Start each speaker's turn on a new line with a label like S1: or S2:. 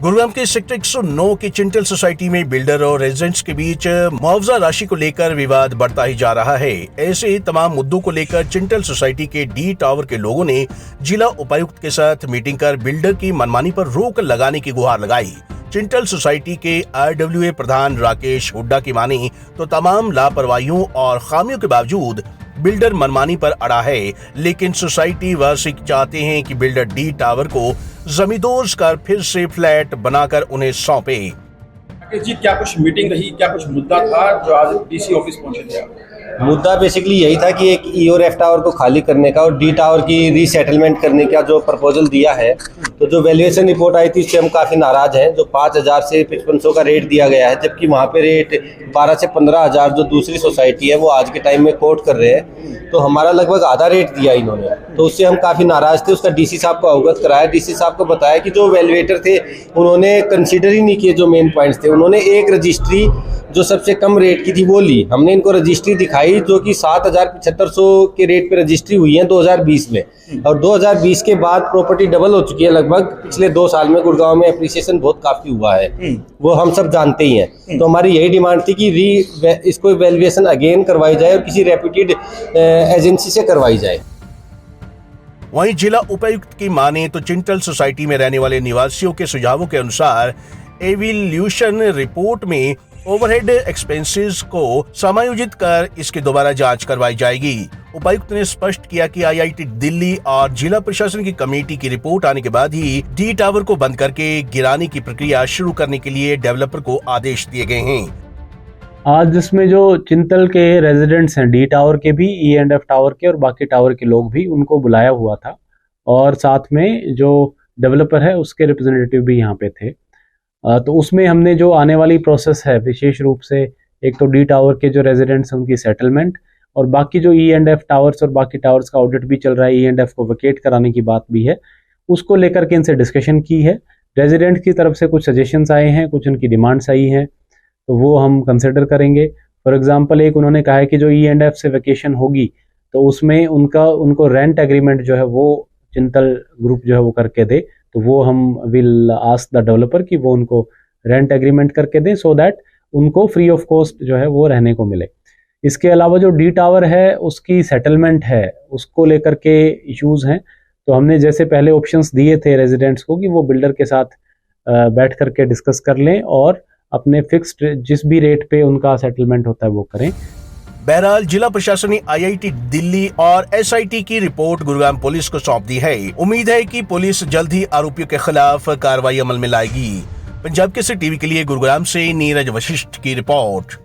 S1: गुरुग्राम के सेक्टर 109 की चिंटल सोसाइटी में बिल्डर और रेजिडेंट्स के बीच मुआवजा राशि को लेकर विवाद बढ़ता ही जा रहा है। ऐसे तमाम मुद्दों को लेकर चिंटल सोसाइटी के डी टावर के लोगों ने जिला उपायुक्त के साथ मीटिंग कर बिल्डर की मनमानी पर रोक लगाने की गुहार लगाई। चिंटल सोसाइटी के RWA प्रधान राकेश हुड्डा की माने तो तमाम लापरवाहियों और खामियों के बावजूद बिल्डर मनमानी पर अड़ा है, लेकिन सोसाइटी वासी चाहते हैं कि बिल्डर डी टावर को जमींदोज कर फिर से फ्लैट बनाकर उन्हें सौंपे।
S2: जी, क्या कुछ मीटिंग रही, क्या कुछ मुद्दा था जो आज DC ऑफिस पहुंचे थे आप?
S3: मुद्दा बेसिकली यही था कि एक E और F टावर को खाली करने का और D टावर की रीसेटलमेंट करने का जो प्रपोजल दिया है, तो जो वैल्यूएशन रिपोर्ट आई थी उससे हम काफ़ी नाराज़ हैं। जो 5,000 से 5500 का रेट दिया गया है, जबकि वहाँ पे रेट 12 से 15,000 जो दूसरी सोसाइटी है वो आज के टाइम में कोट कर रहे हैं, तो हमारा लगभग आधा रेट दिया इन्होंने। तो उससे हम काफ़ी नाराज़ थे। उसका DC साहब को अवगत कराया। DC साहब को बताया कि जो वैल्यूएटर थे उन्होंने कंसीडर ही नहीं किए जो मेन पॉइंट्स थे। उन्होंने एक रजिस्ट्री जो सबसे कम रेट की थी वो ली। हमने इनको रजिस्ट्री दिखाई जो कि 7,7500 के रेट पे रजिस्ट्री हुई है 2020 में, और 2020 के बाद प्रॉपर्टी डबल हो चुकी है लगभग। पिछले 2 साल में गुड़गांव में एप्रिसिएशन बहुत काफ़ी हुआ है, वो हम सब जानते ही हैं। तो हमारी यही डिमांड थी कि इसको वैल्यूएशन अगेन करवाई जाए और किसी रेप्यूटेड एजेंसी से करवाई जाए।
S1: वहीं जिला उपायुक्त की माने तो चिंटल सोसाइटी में रहने वाले निवासियों के सुझावों के अनुसार एवल्यूशन रिपोर्ट में ओवरहेड एक्सपेंसेस को समायोजित कर इसकी दोबारा जांच करवाई जाएगी। उपायुक्त ने स्पष्ट किया कि IIT दिल्ली और जिला प्रशासन की कमेटी की रिपोर्ट आने के बाद ही डी टावर को बंद करके गिराने की प्रक्रिया शुरू करने के लिए डेवलपर को आदेश दिए गए हैं।
S4: आज जिसमें जो चिंतल के रेजिडेंट्स हैं, डी टावर के भी, E&F टावर के और बाकी टावर के लोग भी, उनको बुलाया हुआ था, और साथ में जो डेवलपर है उसके रिप्रेजेंटेटिव भी यहाँ पे थे। तो उसमें हमने जो आने वाली प्रोसेस है, विशेष रूप से एक तो डी टावर के जो रेजिडेंट्स हैं उनकी सेटलमेंट, और बाकी जो E&F टावर्स और बाकी टावर्स का ऑडिट भी चल रहा है, E&F को वेकेट कराने की बात भी है, उसको लेकर के इनसे डिस्कशन की है। रेजिडेंट की तरफ से कुछ सजेशंस आए हैं, कुछ उनकी डिमांड्स आई हैं, तो वो हम कंसिडर करेंगे। फॉर एग्जांपल, एक उन्होंने कहा है कि जो E&F से वेकेशन होगी तो उसमें उनको रेंट एग्रीमेंट जो है वो चिंतल ग्रुप जो है वो करके दे। तो वो हम विल आस्क द डेवलपर कि वो उनको रेंट एग्रीमेंट करके दें, सो दैट उनको फ्री ऑफ कॉस्ट जो है वो रहने को मिले। इसके अलावा जो डी टावर है उसकी सेटलमेंट है, उसको लेकर के इश्यूज हैं। तो हमने जैसे पहले ऑप्शंस दिए थे रेजिडेंट्स को कि वो बिल्डर के साथ बैठ करके डिस्कस कर लें और अपने फिक्स्ड जिस भी रेट पे उनका सेटलमेंट होता है वो करें।
S1: बहरहाल जिला प्रशासन ने IIT दिल्ली और SIT की रिपोर्ट गुरुग्राम पुलिस को सौंप दी है। उम्मीद है कि पुलिस जल्द ही आरोपियों के खिलाफ कार्रवाई अमल में लाएगी। पंजाब केसरी टीवी के लिए गुरुग्राम से नीरज वशिष्ठ की रिपोर्ट।